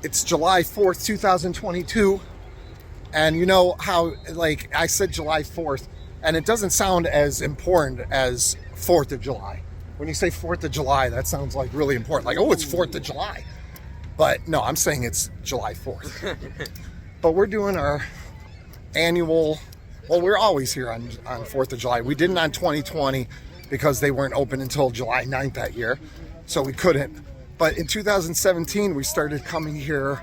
It's July 4th, 2022. And you know how, like, I said July 4th, and it doesn't sound as important as 4th of July. When you say 4th of July, that sounds like really important. Like, oh, it's 4th of July. But no, I'm saying it's July 4th. But we're doing our annual, well, we're always here on 4th of July. We didn't on 2020 because they weren't open until July 9th that year. So we couldn't. But in 2017, we started coming here.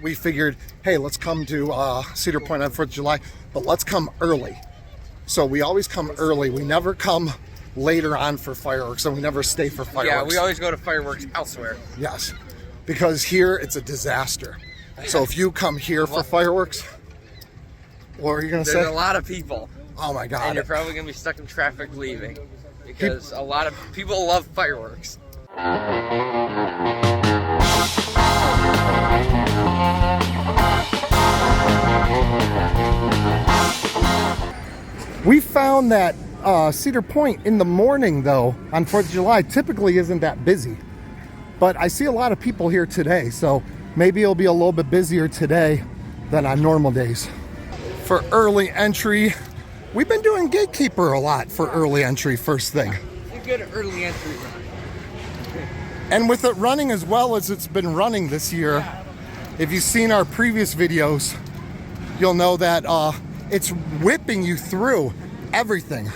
We figured, hey, let's come to Cedar Point on 4th of July, but let's come early. So we always come early. We never come later on for fireworks, and we never stay for fireworks. Yeah, we always go to fireworks elsewhere. Yes, because here it's a disaster. So if you come here for fireworks, what are you going to say? There's a lot of people. Oh my God. And you're probably going to be stuck in traffic leaving because a lot of people love fireworks. We found that Cedar Point in the morning, though, on 4th of July, typically isn't that busy. But I see a lot of people here today, so maybe it'll be a little bit busier today than on normal days. For early entry, we've been doing Gatekeeper a lot for early entry first thing. It's a good early entry run. And with it running as well as it's been running this year, if you've seen our previous videos, you'll know that it's whipping you through everything.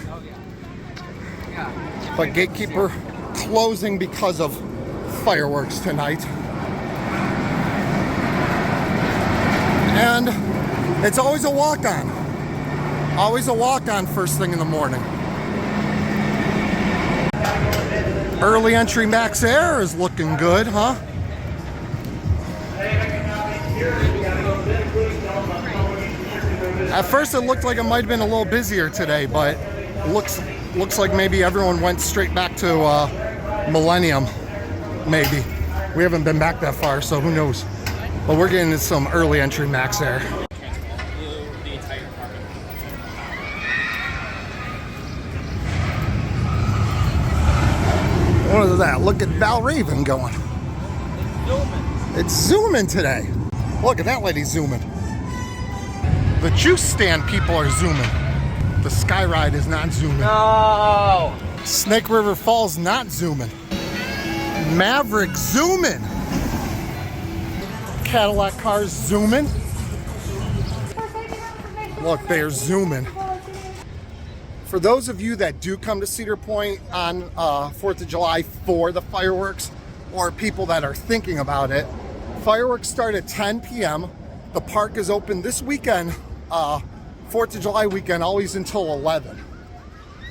But Gatekeeper closing because of fireworks tonight. And it's always a walk-on. Always a walk-on first thing in the morning. Early entry Max Air is looking good, huh? At first it looked like it might have been a little busier today, but it looks like maybe everyone went straight back to Millennium, maybe. We haven't been back that far, so who knows. But we're getting into some early entry Max Air. What is that? Look at Valraven going. It's zooming today. Look at that lady zooming. The juice stand people are zooming. The Skyride is not zooming. No! Snake River Falls not zooming. Maverick zooming. Cadillac cars zooming. Look, they're zooming. For those of you that do come to Cedar Point on 4th of July for the fireworks, or people that are thinking about it, fireworks start at 10 p.m. The park is open this weekend, 4th of July weekend, always until 11.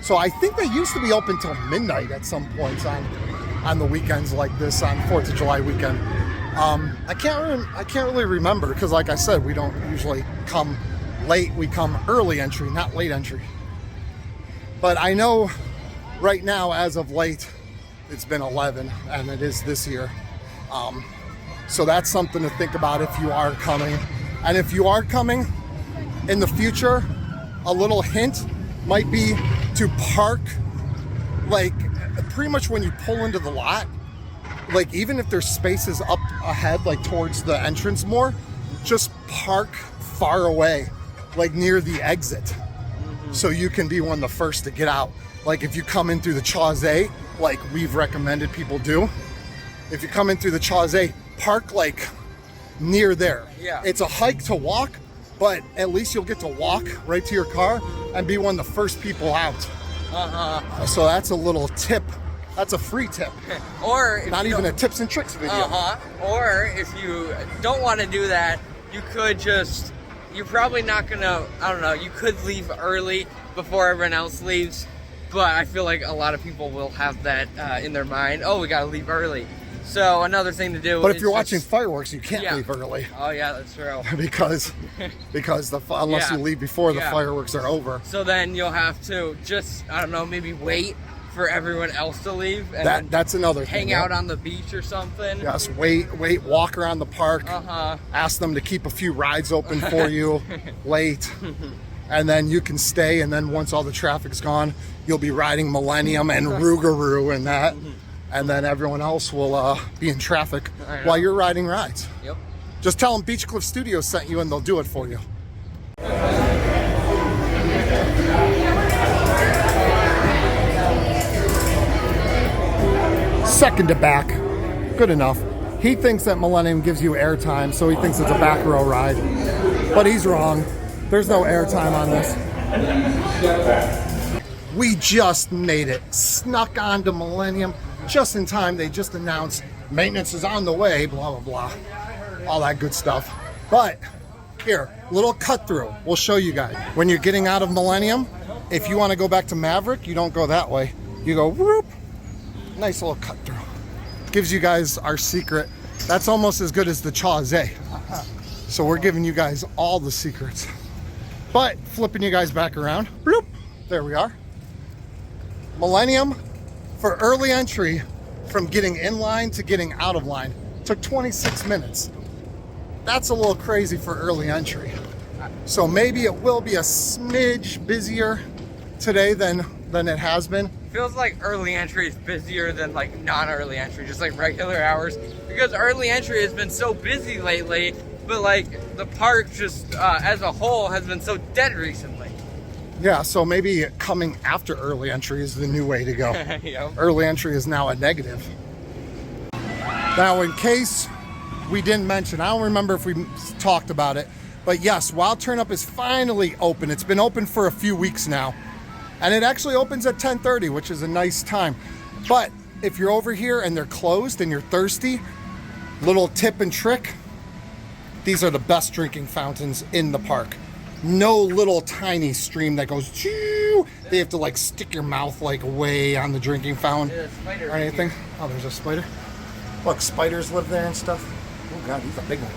So I think they used to be open till midnight at some points on the weekends like this, on 4th of July weekend. I can't really remember because, like I said, we don't usually come late. We come early entry, not late entry. But I know right now, as of late, it's been 11, and it is this year. So that's something to think about if you are coming. And if you are coming in the future, a little hint might be to park, like, pretty much when you pull into the lot, like, even if there's spaces up ahead, like towards the entrance more, just park far away, like near the exit. So you can be one of the first to get out. Like if you come in through the Chaussee, like we've recommended people do, if you come in through the Chaussee, park like near there. Yeah. It's a hike to walk, but at least you'll get to walk right to your car and be one of the first people out. So that's a little tip. That's a free tip. Or if not even a tips and tricks video. Or if you don't want to do that, you could just, you're probably not gonna, I don't know, you could leave early before everyone else leaves, but I feel like a lot of people will have that in their mind. Oh, we gotta leave early. So another thing to do. But if you're watching fireworks, you can't leave early. Oh yeah, that's true. because unless you leave before the fireworks are over. So then you'll have to just, I don't know, maybe wait for everyone else to leave. And that's another thing. Hang out on the beach or something. Yes, wait, walk around the park. Ask them to keep a few rides open for you late. And then you can stay, and then once all the traffic's gone, you'll be riding Millennium and Rougarou and that. and then everyone else will be in traffic I know. while you're riding rides. Yep. Just tell them Beach Cliff Studios sent you and they'll do it for you. Second to back, good enough. He thinks that Millennium gives you airtime, so he thinks it's a back row ride. But he's wrong. There's no airtime on this. We just made it. Snuck onto Millennium just in time. They just announced maintenance is on the way, blah, blah, blah. All that good stuff. But here, little cut through. We'll show you guys. When you're getting out of Millennium, if you want to go back to Maverick, you don't go that way. You go whoop. Nice little cut through. Gives you guys our secret. That's almost as good as the Chauze. So we're giving you guys all the secrets. But flipping you guys back around. Bloop. There we are. Millennium for early entry from getting in line to getting out of line took 26 minutes. That's a little crazy for early entry. So maybe it will be a smidge busier today than it has been. Feels like early entry is busier than like non-early entry, just like regular hours, because early entry has been so busy lately, but like the park just as a whole has been so dead recently. Yeah, so maybe coming after early entry is the new way to go. Yep. Early entry is now a negative. Now, in case we didn't mention, I don't remember if we talked about it, but yes, Wild Turnip is finally open. It's been open for a few weeks now. And it actually opens at 10:30, which is a nice time. But if you're over here and they're closed and you're thirsty, little tip and trick, these are the best drinking fountains in the park. No little tiny stream that goes choo. They have to like stick your mouth like way on the drinking fountain or anything. Oh, there's a spider. Look, spiders live there and stuff. Oh God, he's a big one.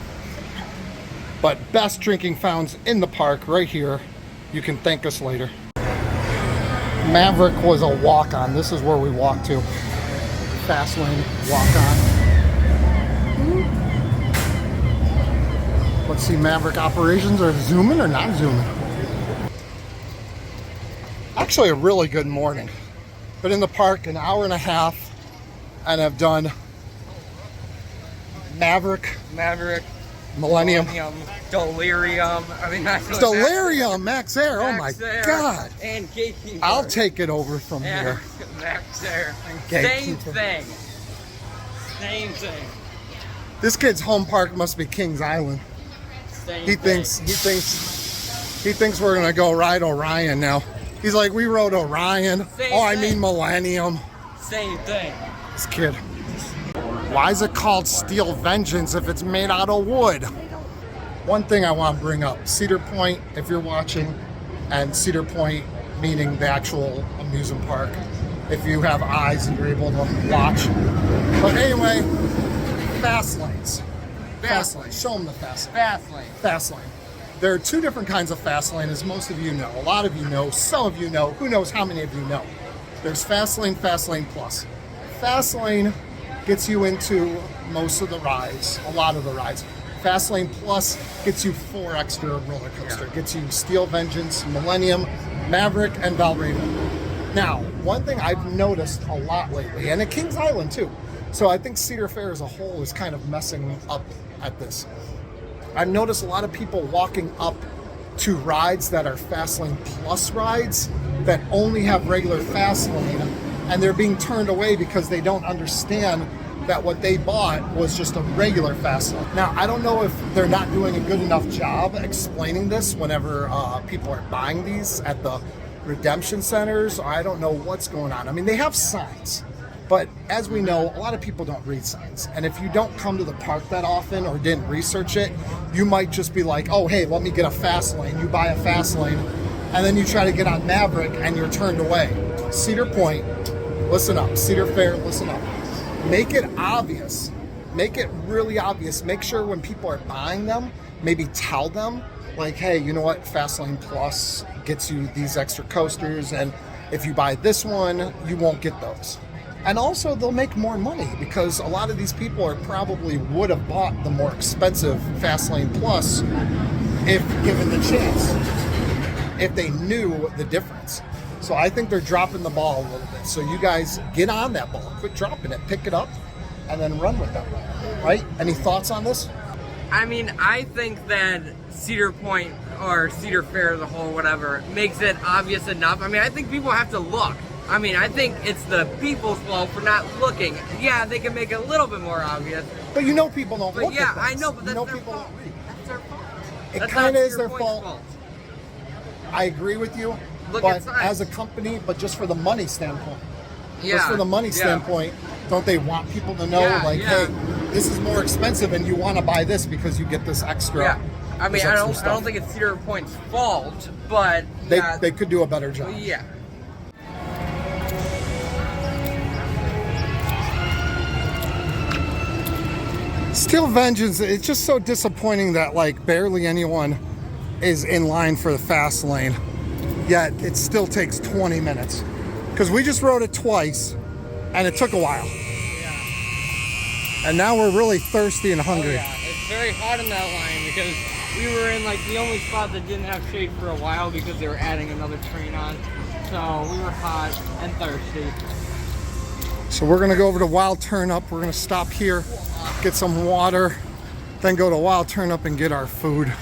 But best drinking fountains in the park right here. You can thank us later. Maverick was a walk-on. This is where we walked to. Fast lane, walk-on. Let's see, Maverick operations are zooming or not zooming. Actually a really good morning. Been in the park an hour and a half and have done Maverick, Millennium, Delirium. I mean, that's Delirium, Max Air. Oh my Air, God. And Gatekeeper. I'll take it over from here. Max Air. Same Gatekeeper. thing. Same thing. This kid's home park must be Kings Island. Same He thing. thinks we're gonna go ride Orion now. He's like, we rode Orion. Same I thing. mean Millennium. Same thing. This kid. Why is it called Steel Vengeance if it's made out of wood? One thing I want to bring up, Cedar Point, if you're watching, and Cedar Point meaning the actual amusement park, if you have eyes and you're able to watch. But anyway, fast lanes. Fast lane. Show them the fast lane. Fast lane. Fast lane. There are two different kinds of fast lane, as most of you know. A lot of you know, some of you know, who knows how many of you know. There's fast lane plus. Fast lane gets you into most of the rides, a lot of the rides. Fast lane plus gets you 4 extra roller coaster. Gets you Steel Vengeance, Millennium, Maverick, and Valreda. Now, one thing I've noticed a lot lately, and at Kings Island too, so I think Cedar Fair as a whole is kind of messing up at this. I've noticed a lot of people walking up to rides that are Fastlane Plus rides that only have regular Fastlane, and they're being turned away because they don't understand that what they bought was just a regular Fastlane. Now, I don't know if they're not doing a good enough job explaining this whenever people are buying these at the redemption centers. I don't know what's going on. I mean, they have signs. But as we know, a lot of people don't read signs. And if you don't come to the park that often or didn't research it, you might just be like, oh, hey, let me get a fast lane. You buy a fast lane, and then you try to get on Maverick, and you're turned away. Cedar Point, listen up. Cedar Fair, listen up. Make it obvious. Make it really obvious. Make sure when people are buying them, maybe tell them, like, hey, you know what? Fastlane Plus gets you these extra coasters, and if you buy this one, you won't get those. And also, they'll make more money because a lot of these people are probably would have bought the more expensive Fastlane Plus if given the chance, if they knew the difference. So I think they're dropping the ball a little bit. So you guys get on that ball, quit dropping it, pick it up, and then run with that ball. Right? Any thoughts on this? I mean, I think that Cedar Point or Cedar Fair as a whole, whatever, makes it obvious enough. I mean, I think people have to look. I mean, I think it's the people's fault for not looking. Yeah, they can make it a little bit more obvious. But you know people don't look Yeah, at I things. know, but that's You know their people fault. don't read. That's their fault. It That's kind not of is Cedar their Point's fault. I agree with you. Look but at signs. as a company, but just for the money standpoint. Yeah. Just for the money yeah. standpoint, don't they want people to know, Yeah, like, yeah. hey, this is more expensive and you want to buy this because you get this extra. Yeah. I mean, this I extra don't stuff. think it's Cedar Point's fault, but They could do a better job. yeah. Steel Vengeance, it's just so disappointing that like barely anyone is in line for the fast lane, yet it still takes 20 minutes. Because we just rode it twice and it took a while. And now we're really thirsty and hungry. Oh, yeah. It's very hot in that line because we were in like the only spot that didn't have shade for a while because they were adding another train on. So we were hot and thirsty. So we're gonna go over to Wild Turnip. We're gonna stop here, get some water, then go to Wild Turnip and get our food.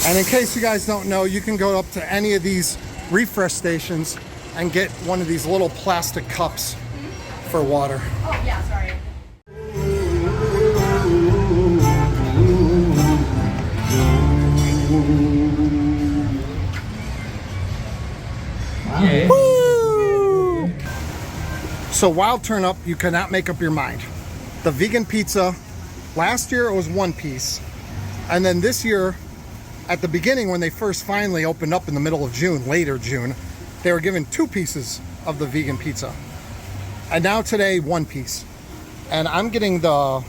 And in case you guys don't know, you can go up to any of these refresh stations and get one of these little plastic cups for water. Oh, yeah, sorry. Yeah. Woo! So Wild Turnip, you cannot make up your mind. The vegan pizza, last year it was one piece. And then this year, at the beginning when they first finally opened up in the middle of June, later June, they were given 2 pieces of the vegan pizza. And now today, 1 piece. And I'm getting the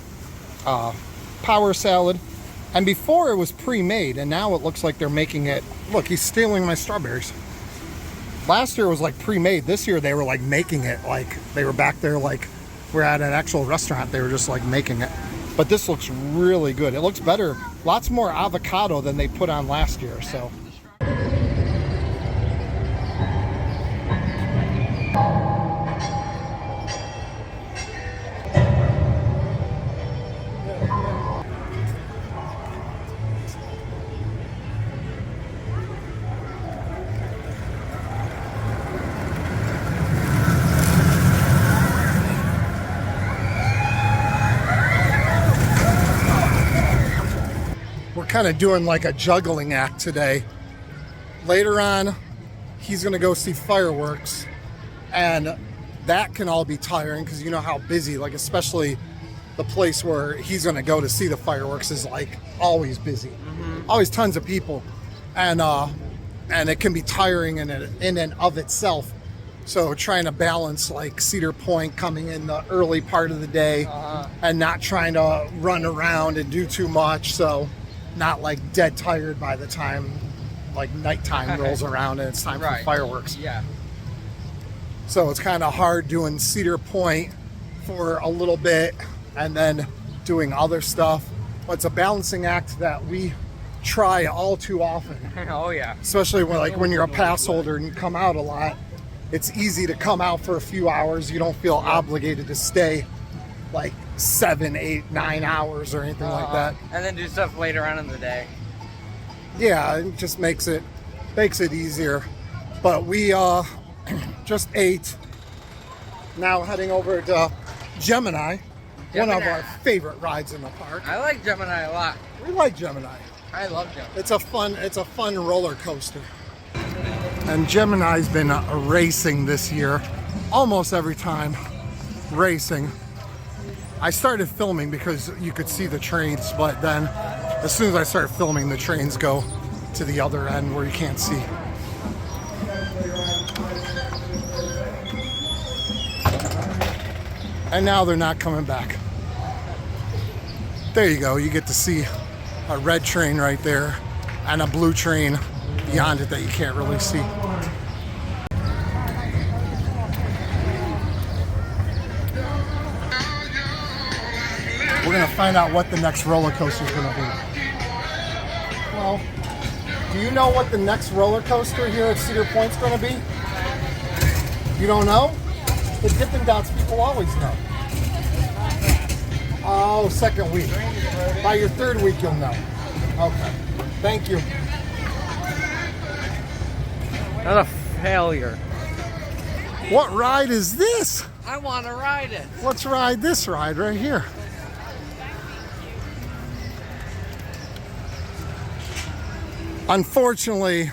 power salad. And before it was pre-made, and now it looks like they're making it. Look, he's stealing my strawberries. Last year it was like pre-made. This year they were like making it, like they were back there like we're at an actual restaurant. They were just like making it. But this looks really good. It looks better. Lots more avocado than they put on last year, so. We're kind of doing like a juggling act today. Later on, he's gonna go see fireworks, and that can all be tiring because you know how busy, like especially the place where he's gonna go to see the fireworks is like always busy, always tons of people, and it can be tiring in and of itself. So trying to balance like Cedar Point coming in the early part of the day and not trying to run around and do too much, so not like dead tired by the time like nighttime rolls around and it's time for fireworks. Yeah. So it's kind of hard doing Cedar Point for a little bit and then doing other stuff. But it's a balancing act that we try all too often. Oh yeah. Especially when you're a pass holder and you come out a lot. It's easy to come out for a few hours. You don't feel obligated to stay like 7, 8, 9 hours or anything like that. And then do stuff later on in the day. Yeah, it just makes it easier. But we just ate. Now heading over to Gemini, one of our favorite rides in the park. I like Gemini a lot. We like Gemini. I love Gemini. It's a fun roller coaster. And Gemini's been racing this year, almost every time racing. I started filming because you could see the trains, but then as soon as I start filming, the trains go to the other end where you can't see. And now they're not coming back. There you go, you get to see a red train right there and a blue train beyond it that you can't really see. We're gonna find out what the next roller coaster is gonna be. Well, Do you know what the next roller coaster here at Cedar Point's going to be? You don't know? The Dippin' Dots people always know. Oh, second week. By your third week, you'll know. Okay. Thank you. Not a failure. What ride is this? I want to ride it. Let's ride this ride right here. Unfortunately,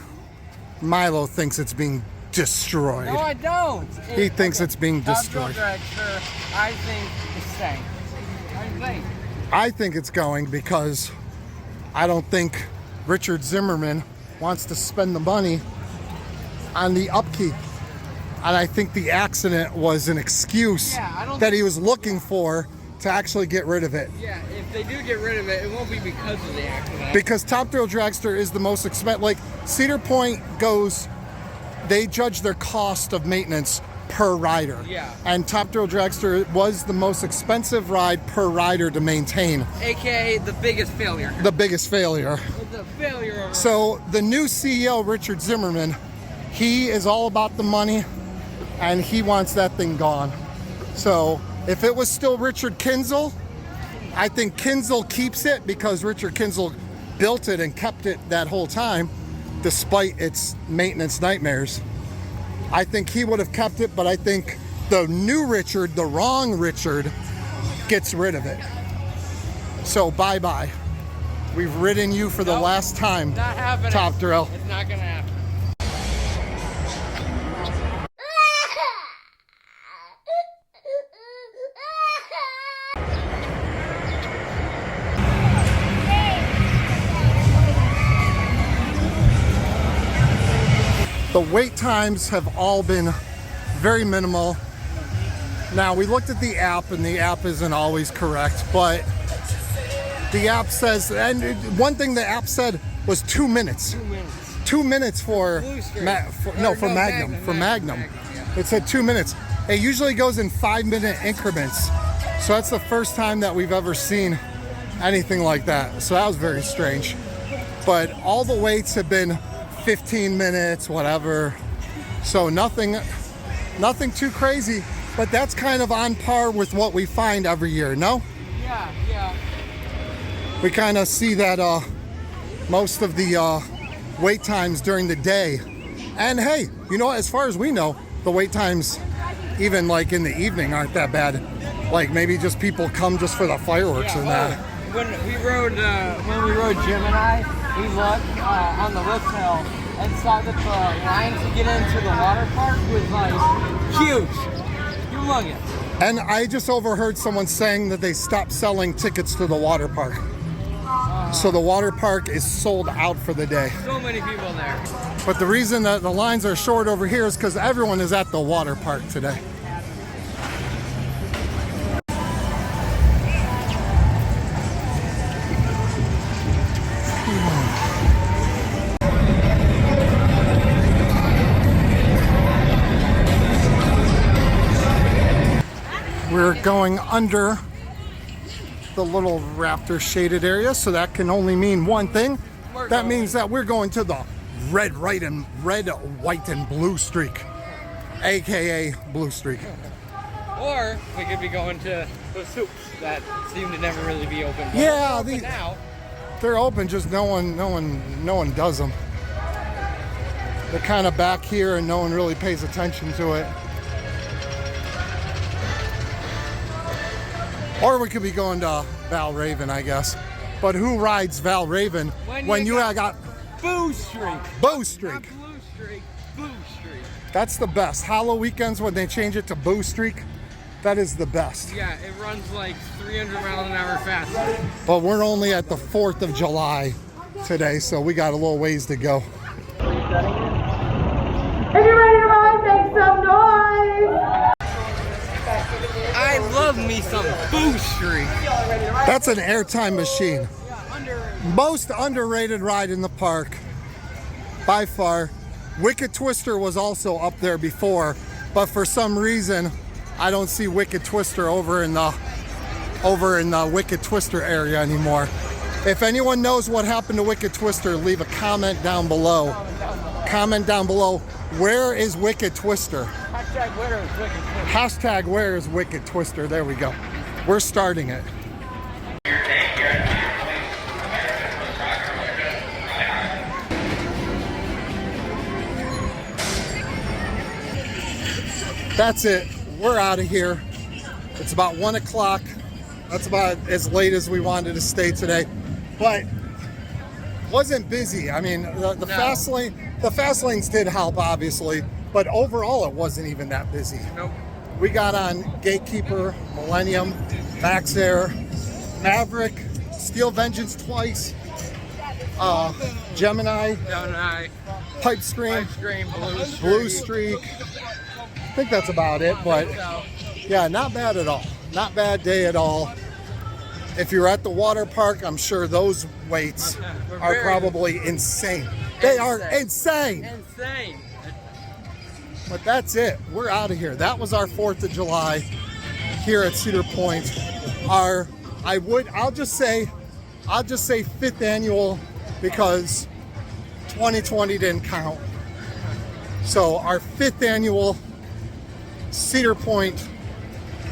Milo thinks it's being destroyed. No, I don't. He thinks it's being destroyed. Thrill Dragster, I think it's staying. What do you think? I think it's going because I don't think Richard Zimmerman wants to spend the money on the upkeep. And I think the accident was an excuse that he was looking for to actually get rid of it. Yeah, if they do get rid of it, it won't be because of the accident. Because Top Thrill Dragster is the most expensive. Like Cedar Point goes, they judge their cost of maintenance per rider. Yeah. And Top Thrill Dragster was the most expensive ride per rider to maintain. AKA the biggest failure. The biggest failure. The failure of So the new CEO, Richard Zimmerman, he is all about the money and he wants that thing gone. So if it was still Richard Kinzel, I think Kinzel keeps it because Richard Kinzel built it and kept it that whole time despite its maintenance nightmares. I think he would have kept it, but I think the new Richard, the wrong Richard, gets rid of it. So bye-bye. We've ridden you for the last time. Not happening. Top Thrill. It's not gonna happen. The wait times have all been very minimal. Now, we looked at the app, and the app isn't always correct, but the app says, and one thing the app said was 2 minutes. 2 minutes. 2 minutes for, for Magnum. It said 2 minutes. It usually goes in 5-minute increments. So that's the first time that we've ever seen anything like that. So that was very strange. But all the waits have been 15 minutes, whatever. So nothing too crazy, but that's kind of on par with what we find every year, no? Yeah. We kind of see that most of the wait times during the day. And hey, you know, as far as we know, the wait times, even like in the evening, aren't that bad. Like maybe just people come just for the fireworks and that. When we rode Gemini, we looked on the lift hill and saw that the line to get into the water park was like huge, humongous. And I just overheard someone saying that they stopped selling tickets to the water park. So the water park is sold out for the day. So many people there. But the reason that the lines are short over here is because everyone is at the water park today. We're going under the little raptor shaded area, so that can only mean one thing. That means that we're going to the red, white, and blue streak, aka Blue Streak. Or we could be going to those soups that seem to never really be open. Yeah, now they're open, just no one does them. They're kind of back here, and no one really pays attention to it. Or we could be going to Val Raven, I guess. But who rides Val Raven when you got Boo Streak? Boo Streak. Not Blue Streak, Boo Streak. That's the best. Hollow weekends when they change it to Boo Streak, that is the best. Yeah, it runs like 300 miles an hour faster. But we're only at the 4th of July today, so we got a little ways to go. If you're ready to ride, make some noise! I love me some Boo Streak. That's an airtime machine. Most underrated ride in the park, by far. Wicked Twister was also up there before, but for some reason, I don't see Wicked Twister over in the Wicked Twister area anymore. If anyone knows what happened to Wicked Twister, leave a comment down below. Comment down below, where is Wicked Twister? Hashtag where is Wicked Twister? Hashtag where is Wicked Twister? There we go. We're starting it. That's it. We're out of here. It's about 1 o'clock. That's about as late as we wanted to stay today. But wasn't busy. I mean, the fast lanes did help, obviously, but overall it wasn't even that busy. Nope. We got on Gatekeeper, Millennium, Max Air, Maverick, Steel Vengeance twice, Gemini, Pipe Scream, Blue Streak. I think that's about it, but yeah, not bad at all. Not bad day at all. If you're at the water park, I'm sure those waits are probably insane. They are insane. Insane. But that's it. We're out of here. That was our 4th of July here at Cedar Point. I'll just say 5th annual because 2020 didn't count. So our 5th annual Cedar Point,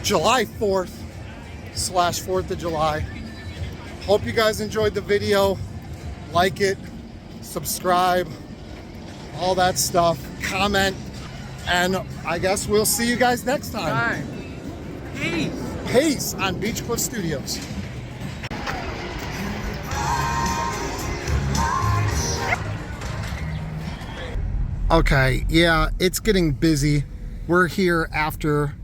July 4th / 4th of July. Hope you guys enjoyed the video. Like it, subscribe, all that stuff, comment, and I guess we'll see you guys next time. Peace. Peace on Beach Cliff Studios. Okay, yeah, it's getting busy. We're here after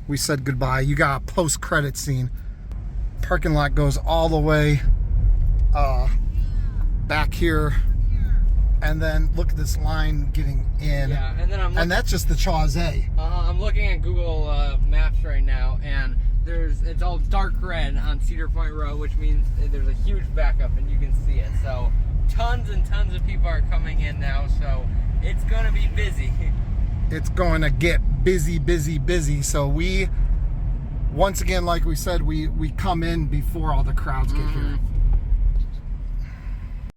we said goodbye. You got a post-credit scene. Parking lot goes all the way back here, and then look at this line getting in. Yeah, and that's just the Chauvet. I'm looking at Google Maps right now, and it's all dark red on Cedar Point Road, which means there's a huge backup, and you can see it. So tons and tons of people are coming in now, so it's gonna be busy. It's going to get busy, busy, busy. So we, once again, like we said, we come in before all the crowds get here.